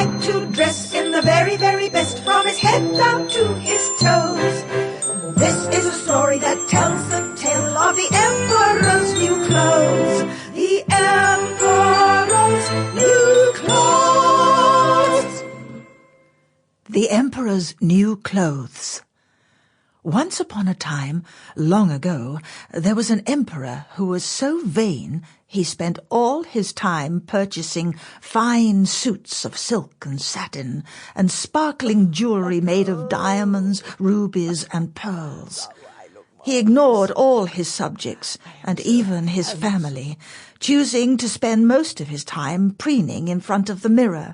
liked to dress in the very, very best, from his head down to his toes. This is a story that tells the tale of the Emperor's new clothes. The Emperor's new clothes. The Emperor's New Clothes. Once upon a time, long ago, there was an emperor who was so vain he spent all his time purchasing fine suits of silk and satin and sparkling jewelry made of diamonds, rubies, and pearls. He ignored all his subjects and even his family, choosing to spend most of his time preening in front of the mirror.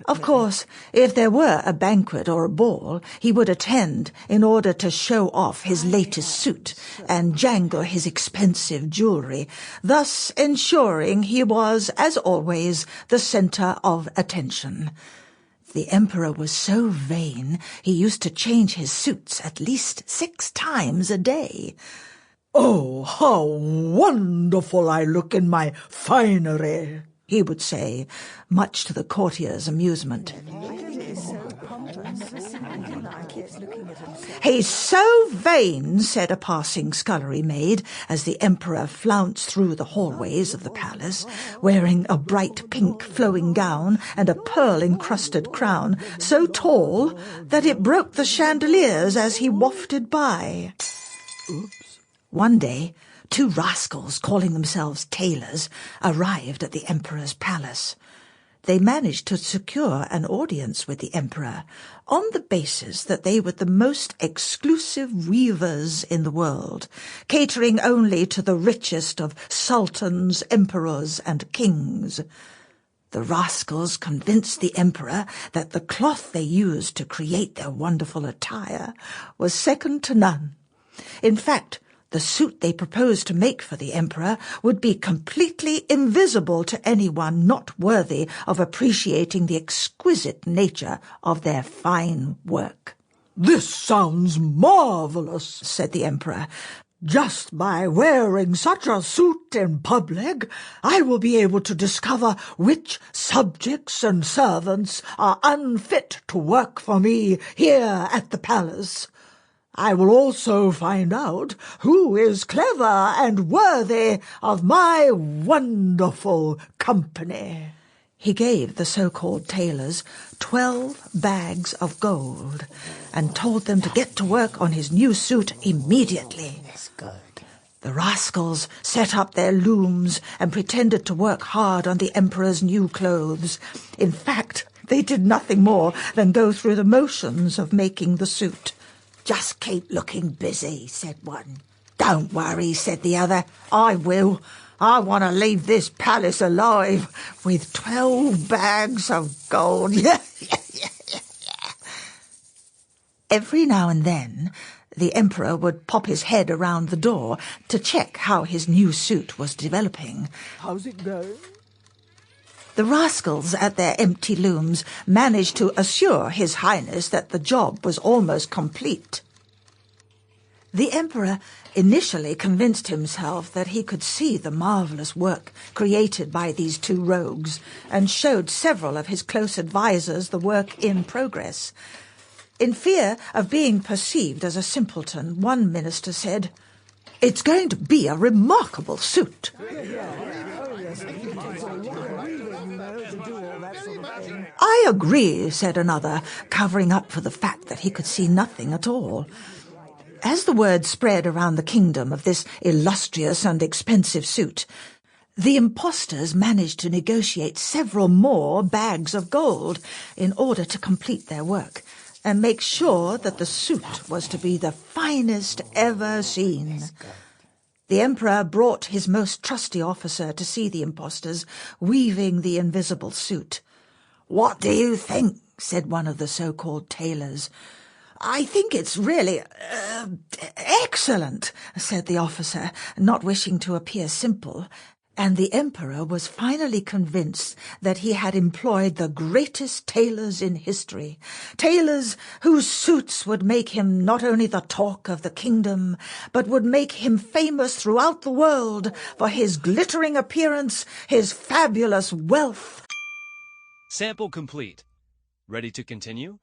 Of course, if there were a banquet or a ball, he would attend in order to show off his latest suit and jangle his expensive jewelry, thus ensuring he was, as always, the center of attention. The emperor was so vain he used to change his suits at least 6 times a day. "Oh, how wonderful I look in my finery," he would say, much to the courtiers' amusement. "He's so vain," said a passing scullery maid, as the emperor flounced through the hallways of the palace, wearing a bright pink flowing gown and a pearl-encrusted crown, so tall that it broke the chandeliers as he wafted by. Oops. One day, 2 rascals calling themselves tailors arrived at the emperor's palace. They managed to secure an audience with the emperor on the basis that they were the most exclusive weavers in the world, catering only to the richest of sultans, emperors, and kings. The rascals convinced the emperor that the cloth they used to create their wonderful attire was second to none. In fact, the suit they proposed to make for the emperor would be completely invisible to anyone not worthy of appreciating the exquisite nature of their fine work. "This sounds marvelous," said the emperor. "Just by wearing such a suit in public, I will be able to discover which subjects and servants are unfit to work for me here at the palace. I will also find out who is clever and worthy of my wonderful company." He gave the so-called tailors 12 bags of gold and told them to get to work on his new suit immediately. That's good. The rascals set up their looms and pretended to work hard on the emperor's new clothes. In fact, they did nothing more than go through the motions of making the suit. "Just keep looking busy," said one. "Don't worry," said the other. "I will. I want to leave this palace alive with 12 bags of gold." Every now and then, the emperor would pop his head around the door to check how his new suit was developing. "How's it going?" The rascals at their empty looms managed to assure His Highness that the job was almost complete. The emperor initially convinced himself that he could see the marvelous work created by these 2 rogues and showed several of his close advisers the work in progress. In fear of being perceived as a simpleton, one minister said, "It's going to be a remarkable suit." "I agree," said another, covering up for the fact that he could see nothing at all. As the word spread around the kingdom of this illustrious and expensive suit, the impostors managed to negotiate several more bags of gold in order to complete their work and make sure that the suit was to be the finest ever seen. The emperor brought his most trusty officer to see the impostors weaving the invisible suit. "What do you think?" said one of the so-called tailors. "I think it's really excellent," said the officer, not wishing to appear simple. And the emperor was finally convinced that he had employed the greatest tailors in history, tailors whose suits would make him not only the talk of the kingdom, but would make him famous throughout the world for his glittering appearance, his fabulous wealth. Sample complete. Ready to continue?